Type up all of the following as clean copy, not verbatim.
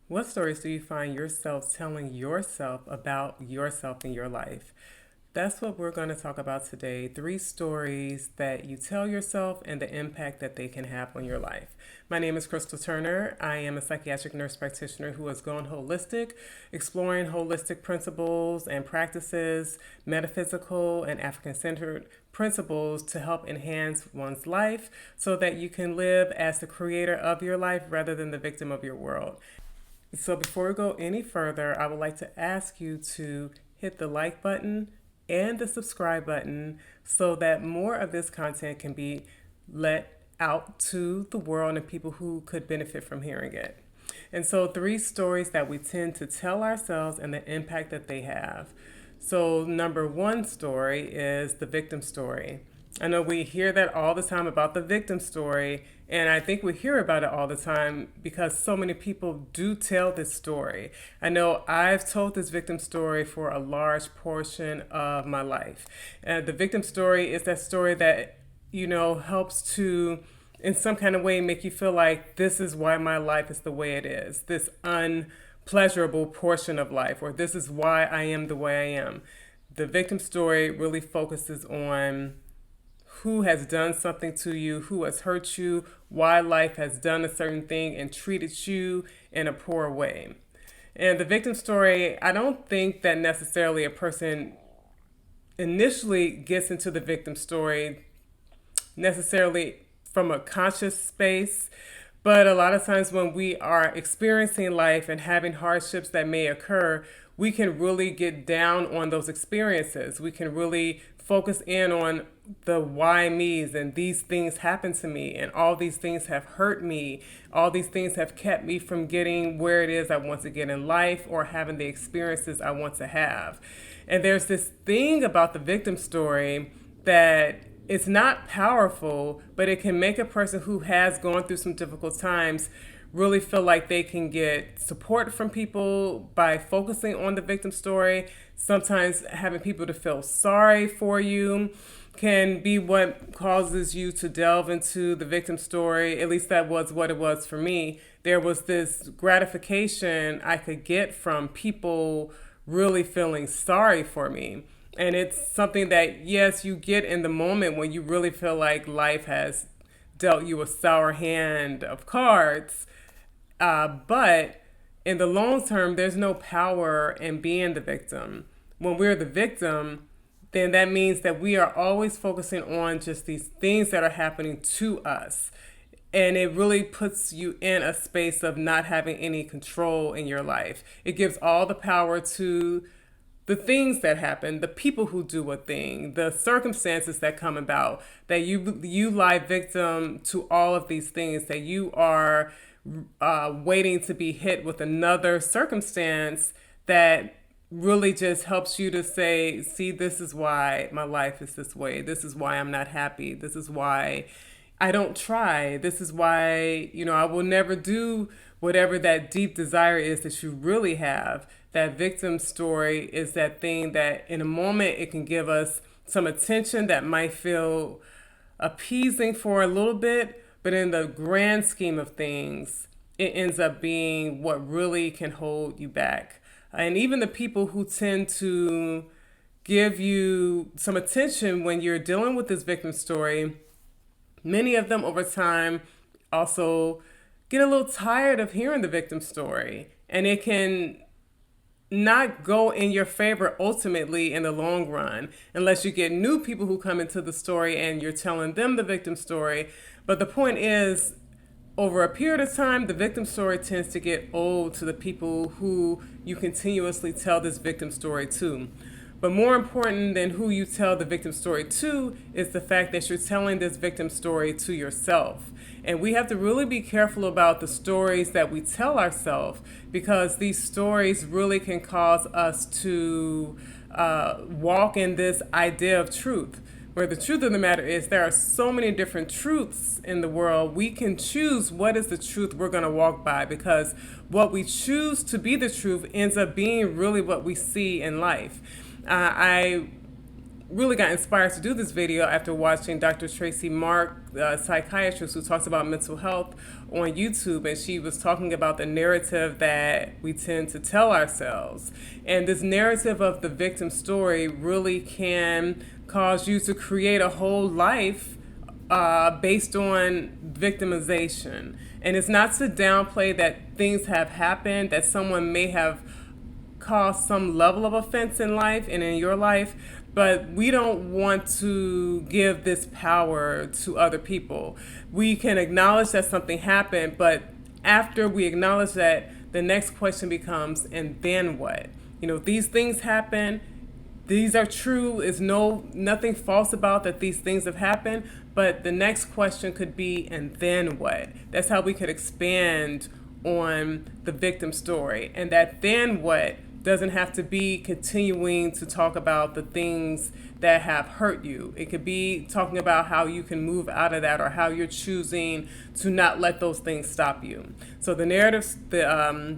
What stories do you find yourself telling yourself about yourself in your life? That's what we're going to talk about today. Three stories that you tell yourself and the impact that they can have on your life. My name is Crystal Turner. I am a psychiatric nurse practitioner who has gone holistic, exploring holistic principles and practices, metaphysical and African centered principles to help enhance one's life so that you can live as the creator of your life rather than the victim of your world. So before we go any further, I would like to ask you to hit the like button and the subscribe button so that more of this content can be let out to the world and people who could benefit from hearing it. And so, three stories that we tend to tell ourselves and the impact that they have. So, number one story is the victim story. I know we hear that all the time about the victim story, and I think we hear about it all the time because so many people do tell this story. I know I've told this victim story for a large portion of my life. The victim story is that story that, helps to, in some kind of way, make you feel like this is why my life is the way it is, this unpleasurable portion of life, or this is why I am the way I am. The victim story really focuses on who has done something to you, who has hurt you, why life has done a certain thing and treated you in a poor way. And the victim story, I don't think that necessarily a person initially gets into the victim story necessarily from a conscious space. But a lot of times when we are experiencing life and having hardships that may occur, we can really get down on those experiences. We can really focus in on the why me's and these things happen to me and all these things have hurt me. All these things have kept me from getting where it is I want to get in life or having the experiences I want to have. And there's this thing about the victim story that it's not powerful, but it can make a person who has gone through some difficult times really feel like they can get support from people by focusing on the victim story. Sometimes having people to feel sorry for you can be what causes you to delve into the victim story. At least that was what it was for me. There was this gratification I could get from people really feeling sorry for me. And it's something that, yes, you get in the moment when you really feel like life has dealt you a sour hand of cards. But in the long term, there's no power in being the victim. When we're the victim, then that means that we are always focusing on just these things that are happening to us. And it really puts you in a space of not having any control in your life. It gives all the power to the things that happen, the people who do a thing, the circumstances that come about, that you lie victim to all of these things, that you are waiting to be hit with another circumstance that really just helps you to say, see, this is why my life is this way. This is why I'm not happy. This is why I don't try. This is why, I will never do whatever that deep desire is that you really have. That victim story is that thing that in a moment it can give us some attention that might feel appeasing for a little bit, but in the grand scheme of things, it ends up being what really can hold you back. And even the people who tend to give you some attention when you're dealing with this victim story, many of them over time also get a little tired of hearing the victim story. And it can not go in your favor ultimately in the long run unless you get new people who come into the story and you're telling them the victim story. But the point is, over a period of time, the victim story tends to get old to the people who you continuously tell this victim story to. But more important than who you tell the victim story to is the fact that you're telling this victim story to yourself. And we have to really be careful about the stories that we tell ourselves because these stories really can cause us to walk in this idea of truth. Where the truth of the matter is there are so many different truths in the world. We can choose what is the truth we're going to walk by because what we choose to be the truth ends up being really what we see in life. I really got inspired to do this video after watching Dr. Tracy Mark, a psychiatrist who talks about mental health on YouTube, and she was talking about the narrative that we tend to tell ourselves. And this narrative of the victim story really can cause you to create a whole life based on victimization. And it's not to downplay that things have happened, that someone may have caused some level of offense in life and in your life, but we don't want to give this power to other people. We can acknowledge that something happened, but after we acknowledge that, the next question becomes, and then what? You know, these things happen. These are true. Is nothing false about that these things have happened. But the next question could be, and then what? That's how we could expand on the victim story. And that then what doesn't have to be continuing to talk about the things that have hurt you. It could be talking about how you can move out of that, or how you're choosing to not let those things stop you. So the narrative, the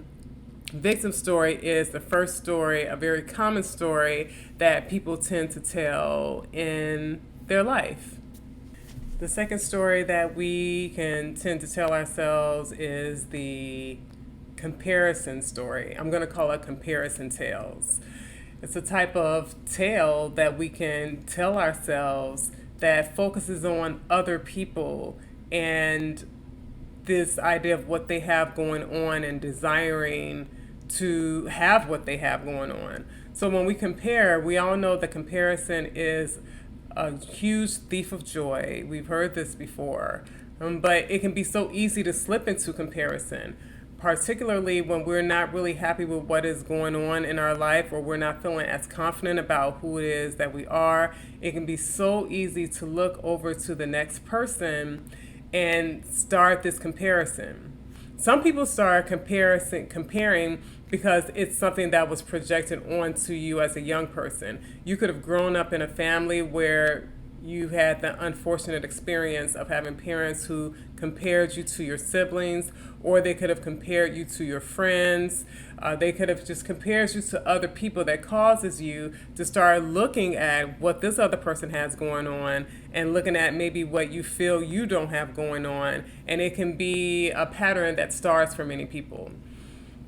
victim story is the first story, a very common story that people tend to tell in their life. The second story that we can tend to tell ourselves is the comparison story. I'm going to call it comparison tales. It's a type of tale that we can tell ourselves that focuses on other people and this idea of what they have going on and desiring to have what they have going on. So when we compare, we all know that comparison is a huge thief of joy. We've heard this before, but it can be so easy to slip into comparison, particularly when we're not really happy with what is going on in our life, or we're not feeling as confident about who it is that we are. It can be so easy to look over to the next person and start this comparison. Some people start comparing because it's something that was projected onto you as a young person. You could have grown up in a family where you had the unfortunate experience of having parents who compared you to your siblings, or they could have compared you to your friends. They could have just compared you to other people. That causes you to start looking at what this other person has going on and looking at maybe what you feel you don't have going on. And it can be a pattern that starts for many people.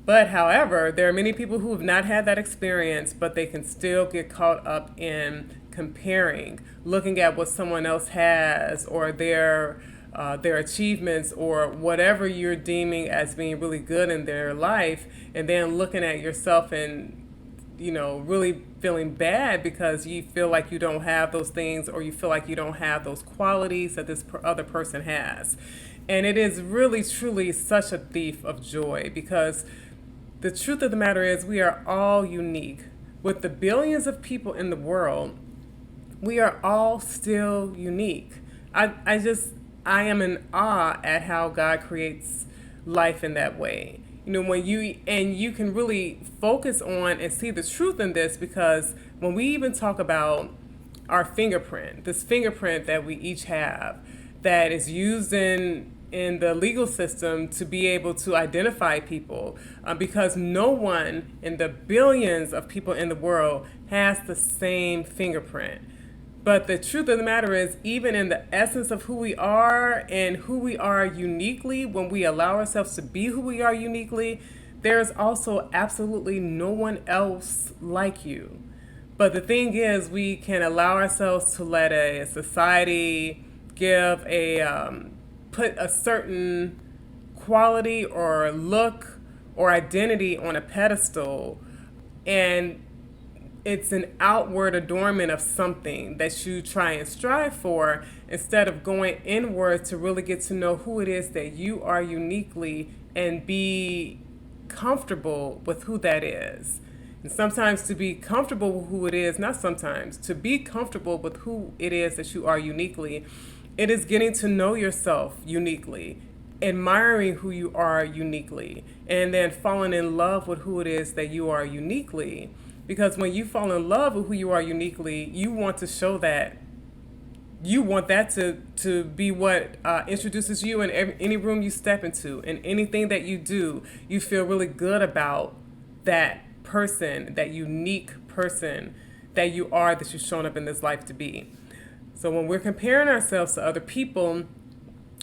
But however, there are many people who have not had that experience, but they can still get caught up in comparing, looking at what someone else has, or their achievements, or whatever you're deeming as being really good in their life, and then looking at yourself and, you know, really feeling bad because you feel like you don't have those things, or you feel like you don't have those qualities that this other person has. And it is really, truly such a thief of joy, because the truth of the matter is we are all unique. With the billions of people in the world, we are all still unique. I am in awe at how God creates life in that way. You know, you can really focus on and see the truth in this, because when we even talk about our fingerprint, this fingerprint that we each have, that is used in the legal system to be able to identify people, because no one in the billions of people in the world has the same fingerprint. But the truth of the matter is, even in the essence of who we are and who we are uniquely, when we allow ourselves to be who we are uniquely, there's also absolutely no one else like you. But the thing is, we can allow ourselves to let a society give put a certain quality or look or identity on a pedestal, and it's an outward adornment of something that you try and strive for, instead of going inward to really get to know who it is that you are uniquely and be comfortable with who that is. And sometimes to be comfortable with who it is, not sometimes, to be comfortable with who it is that you are uniquely, it is getting to know yourself uniquely, admiring who you are uniquely, and then falling in love with who it is that you are uniquely. Because when you fall in love with who you are uniquely, you want to show that. You want that to be what introduces you in any room you step into, and anything that you do. You feel really good about that person, that unique person that you are, that you've shown up in this life to be. So when we're comparing ourselves to other people,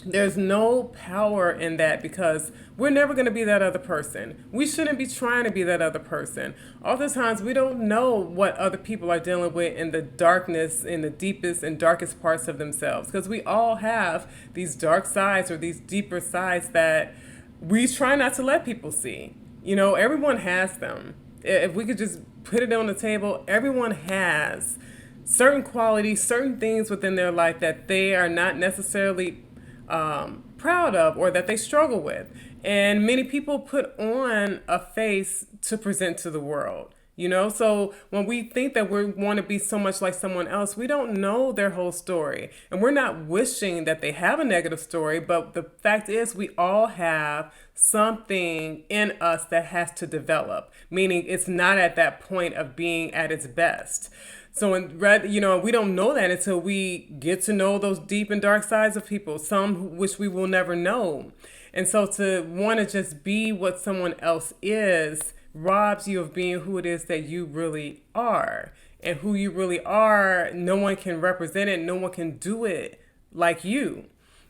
there's no power in that because we're never going to be that other person. We shouldn't be trying to be that other person. Oftentimes, we don't know what other people are dealing with in the darkness, in the deepest and darkest parts of themselves. Because we all have these dark sides or these deeper sides that we try not to let people see. You know, everyone has them. If we could just put it on the table, everyone has certain qualities, certain things within their life that they are not necessarily proud of or that they struggle with. And many people put on a face to present to the world. You know, so when we think that we want to be so much like someone else, we don't know their whole story. And we're not wishing that they have a negative story, but the fact is we all have something in us that has to develop, meaning it's not at that point of being at its best. So, we don't know that until we get to know those deep and dark sides of people, some which we will never know. And so to want to just be what someone else is robs you of being who it is that you really are. And who you really are, no one can represent it, no one can do it like you.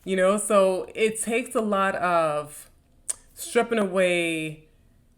You know, so it takes a lot of stripping away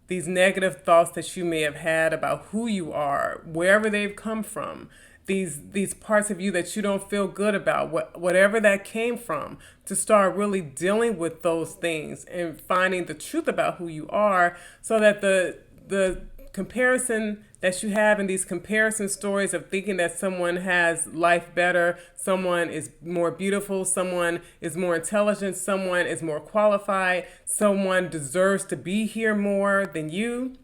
these negative thoughts that you may have had about who you are, wherever they've come from, these parts of you that you don't feel good about, whatever that came from, to start really dealing with those things and finding the truth about who you are, so that the comparison that you have in these comparison stories of thinking that someone has life better, someone is more beautiful, someone is more intelligent, someone is more qualified, someone deserves to be here more than you.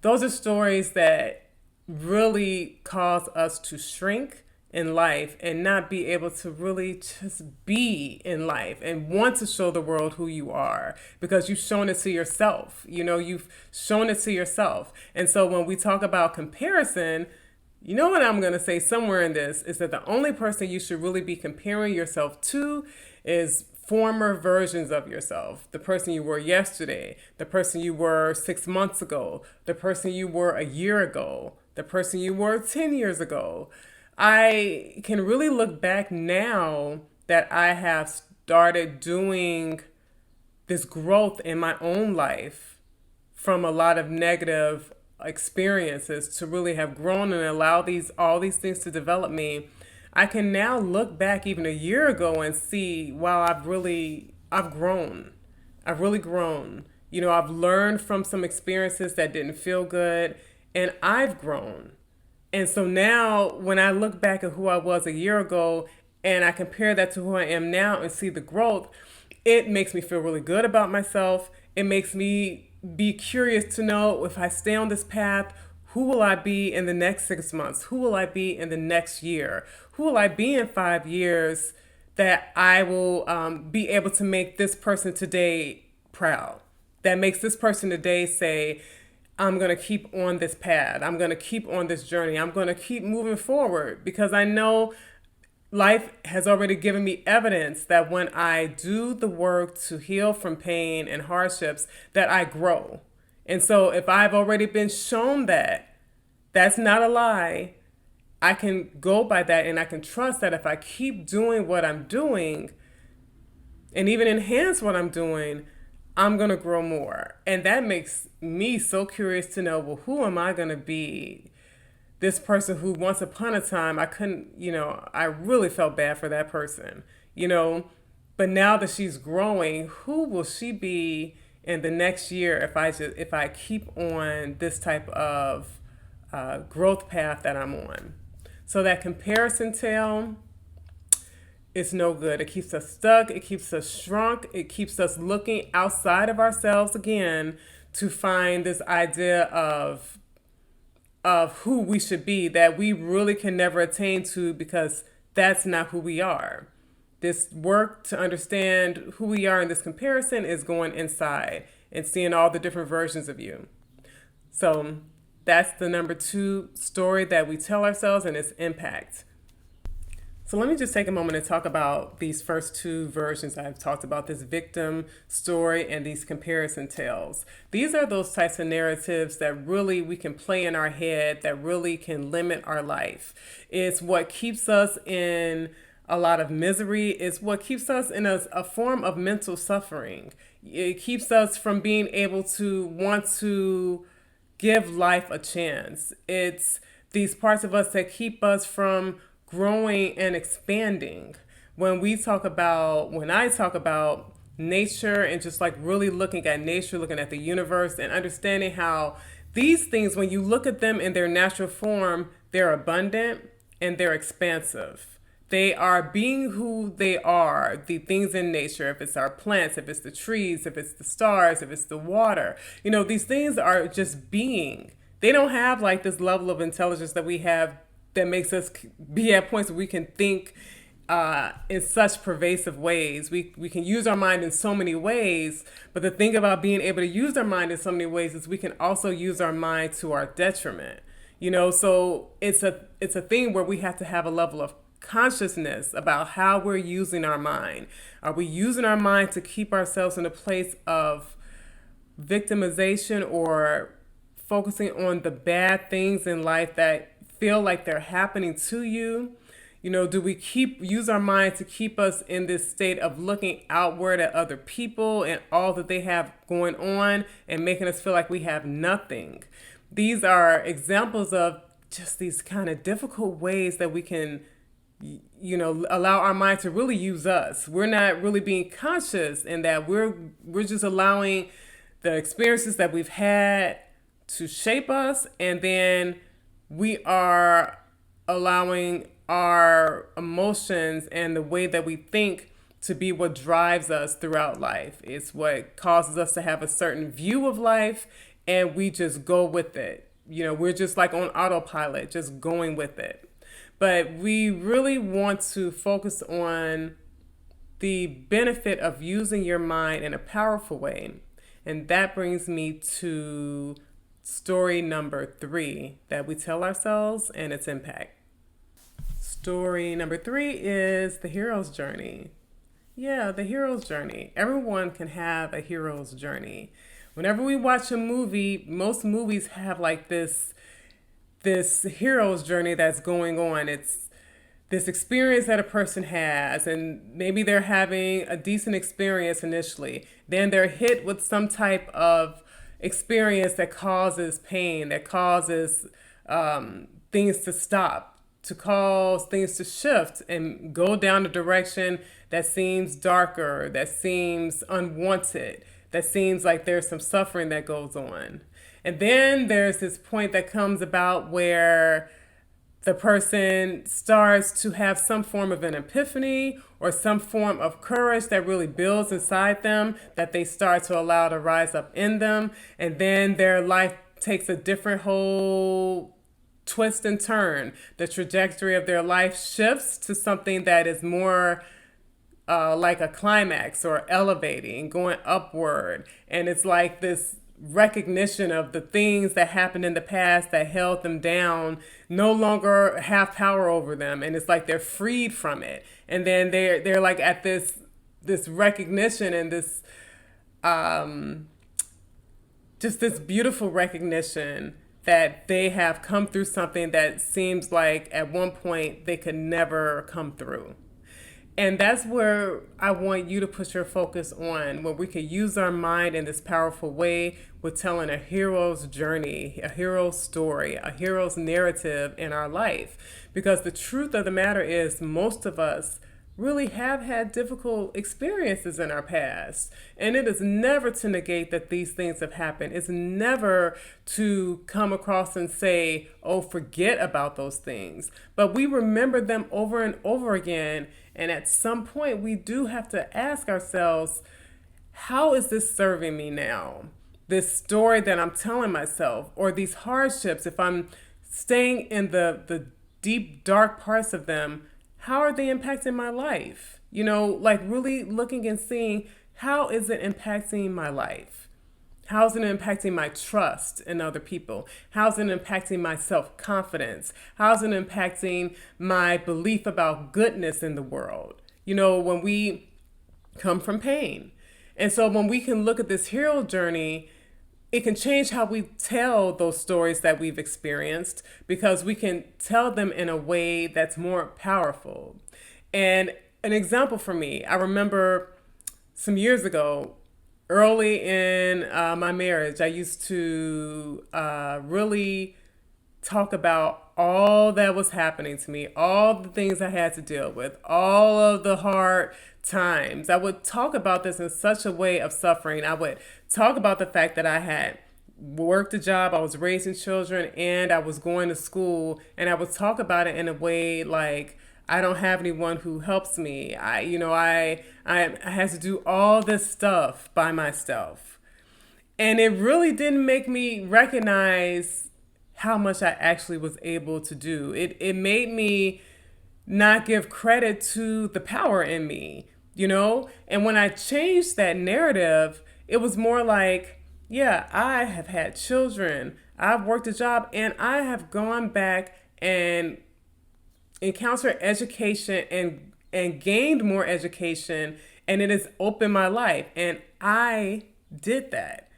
Those are stories that really cause us to shrink in life and not be able to really just be in life and want to show the world who you are, because you've shown it to yourself. You know, you've shown it to yourself. And so when we talk about comparison, you know what I'm going to say somewhere in this is that the only person you should really be comparing yourself to is former versions of yourself. The person you were yesterday, the person you were 6 months ago, the person you were a year ago, the person you were 10 years ago. I can really look back now that I have started doing this growth in my own life from a lot of negative experiences to really have grown and allow all these things to develop me. I can now look back even a year ago and see, wow, I've grown. I've really grown. You know, I've learned from some experiences that didn't feel good, and I've grown. And so now when I look back at who I was a year ago and I compare that to who I am now and see the growth, it makes me feel really good about myself. It makes me be curious to know, if I stay on this path, who will I be in the next 6 months? Who will I be in the next year? Who will I be in 5 years that I will be able to make this person today proud? That makes this person today say, I'm going to keep on this path. I'm going to keep on this journey. I'm going to keep moving forward, because I know life has already given me evidence that when I do the work to heal from pain and hardships, that I grow. And so if I've already been shown that, that's not a lie. I can go by that, and I can trust that if I keep doing what I'm doing and even enhance what I'm doing, I'm going to grow more. And that makes me so curious to know, well, who am I going to be? This person who once upon a time I couldn't, I really felt bad for that person, but now that she's growing, who will she be in the next year if I keep on this type of growth path that I'm on? So that comparison tale, it's no good. It keeps us stuck. It keeps us shrunk. It keeps us looking outside of ourselves again to find this idea of who we should be that we really can never attain to, because that's not who we are. This work to understand who we are in this comparison is going inside and seeing all the different versions of you. So that's the number 2 story that we tell ourselves, and its impact. So let me just take a moment and talk about these first two versions I've talked about, this victim story and these comparison tales. These are those types of narratives that really we can play in our head that really can limit our life. It's what keeps us in a lot of misery. It's what keeps us in a form of mental suffering. It keeps us from being able to want to give life a chance. It's these parts of us that keep us from growing and expanding. When I talk about nature and just like really looking at nature, looking at the universe and understanding how these things, when you look at them in their natural form, they're abundant and they're expansive. They are being who they are, the things in nature, if it's our plants, if it's the trees, if it's the stars, if it's the water. These things are just being. They don't have like this level of intelligence that we have that makes us be at points where we can think in such pervasive ways. We can use our mind in so many ways, but the thing about being able to use our mind in so many ways is we can also use our mind to our detriment. So it's a thing where we have to have a level of consciousness about how we're using our mind. Are we using our mind to keep ourselves in a place of victimization or focusing on the bad things in life that feel like they're happening to you? Do we use our mind to keep us in this state of looking outward at other people and all that they have going on and making us feel like we have nothing? These are examples of just these kind of difficult ways that we can allow our mind to really use us. We're not really being conscious in that we're just allowing the experiences that we've had to shape us, and then we are allowing our emotions and the way that we think to be what drives us throughout life. It's what causes us to have a certain view of life, and we just go with it. We're just like on autopilot, just going with it. But we really want to focus on the benefit of using your mind in a powerful way. And that brings me to story number 3 that we tell ourselves and its impact. Story number 3 is the hero's journey. Yeah, the hero's journey. Everyone can have a hero's journey. Whenever we watch a movie, most movies have like this hero's journey that's going on. It's this experience that a person has, and maybe they're having a decent experience initially. Then they're hit with some type of experience that causes pain, that causes things to stop, to cause things to shift and go down a direction that seems darker, that seems unwanted, that seems like there's some suffering that goes on. And then there's this point that comes about where the person starts to have some form of an epiphany or some form of courage that really builds inside them, that they start to allow to rise up in them. And then their life takes a different whole twist and turn. The trajectory of their life shifts to something that is more like a climax or elevating, going upward. And it's like this recognition of the things that happened in the past that held them down no longer have power over them, and it's like they're freed from it. And then they're like at this recognition and this just this beautiful recognition that they have come through something that seems like at one point they could never come through. And that's where I want you to put your focus on, where we can use our mind in this powerful way with telling a hero's journey, a hero's story, a hero's narrative in our life. Because the truth of the matter is most of us really have had difficult experiences in our past. And it is never to negate that these things have happened. It's never to come across and say, oh, forget about those things. But we remember them over and over again. And at some point, we do have to ask ourselves, how is this serving me now? This story that I'm telling myself, or these hardships, if I'm staying in the deep, dark parts of them, how are they impacting my life? Like really looking and seeing, how is it impacting my life? How's it impacting my trust in other people? How's it impacting my self-confidence? How's it impacting my belief about goodness in the world? When we come from pain. And so when we can look at this hero journey, it can change how we tell those stories that we've experienced, because we can tell them in a way that's more powerful. And an example for me, I remember some years ago, early in my marriage, I used to really talk about all that was happening to me, all the things I had to deal with, all of the hard times. I would talk about this in such a way of suffering. I would talk about the fact that I had worked a job, I was raising children, and I was going to school, and I would talk about it in a way like, I don't have anyone who helps me. I had to do all this stuff by myself. And it really didn't make me recognize how much I actually was able to do. It made me not give credit to the power in me, And when I changed that narrative, it was more like, yeah, I have had children, I've worked a job, and I have gone back and encountered education and gained more education, and it has opened my life. And I did that.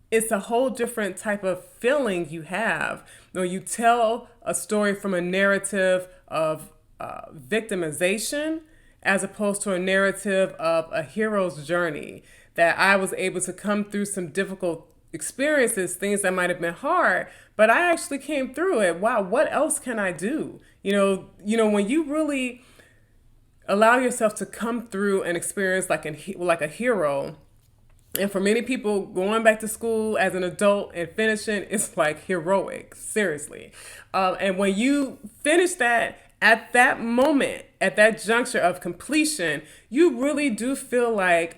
It's a whole different type of feeling you have when you tell a story from a narrative of victimization, as opposed to a narrative of a hero's journey, that I was able to come through some difficult experiences, things that might have been hard, but I actually came through it. Wow, what else can I do? When you really allow yourself to come through an experience like a hero. And for many people, going back to school as an adult and finishing is like heroic, seriously. And when you finish that, at that moment, at that juncture of completion, you really do feel like,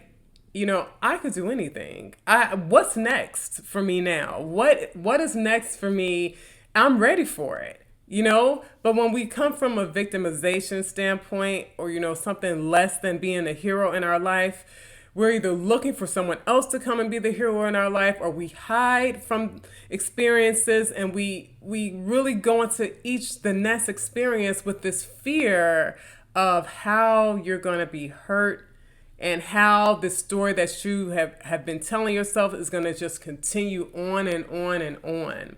I could do anything. What's next for me now? What is next for me? I'm ready for it. But when we come from a victimization standpoint, or, something less than being a hero in our life, we're either looking for someone else to come and be the hero in our life, or we hide from experiences, and we really go into the next experience with this fear of how you're going to be hurt, and how this story that you have been telling yourself is going to just continue on and on and on.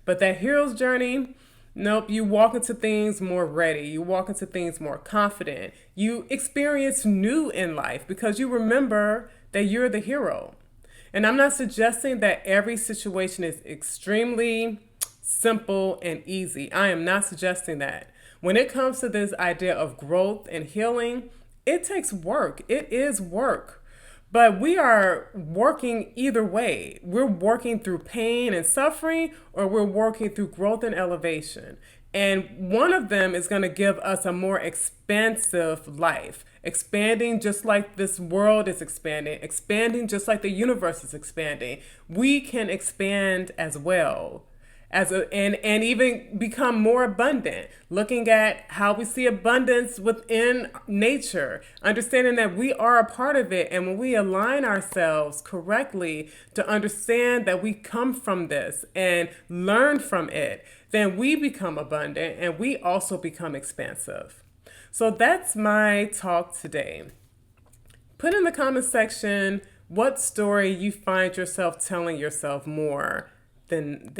But that hero's journey, nope, you walk into things more ready. You walk into things more confident. You experience new in life because you remember that you're the hero. And I'm not suggesting that every situation is extremely simple and easy. I am not suggesting that. When it comes to this idea of growth and healing, it takes work. It is work. But we are working either way. We're working through pain and suffering, or we're working through growth and elevation. And one of them is going to give us a more expansive life, expanding just like this world is expanding, expanding just like the universe is expanding. We can expand as well. And even become more abundant, looking at how we see abundance within nature, understanding that we are a part of it. And when we align ourselves correctly to understand that we come from this and learn from it, then we become abundant and we also become expansive. So that's my talk today. Put in the comment section what story you find yourself telling yourself more often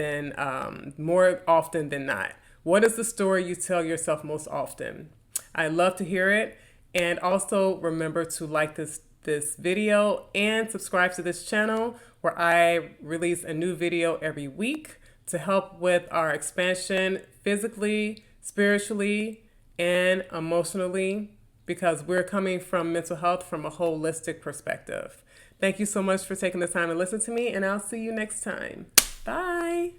than not. What is the story you tell yourself most often? I love to hear it. And also remember to like this video and subscribe to this channel, where I release a new video every week to help with our expansion physically, spiritually, and emotionally, because we're coming from mental health from a holistic perspective. Thank you so much for taking the time to listen to me, and I'll see you next time. Bye.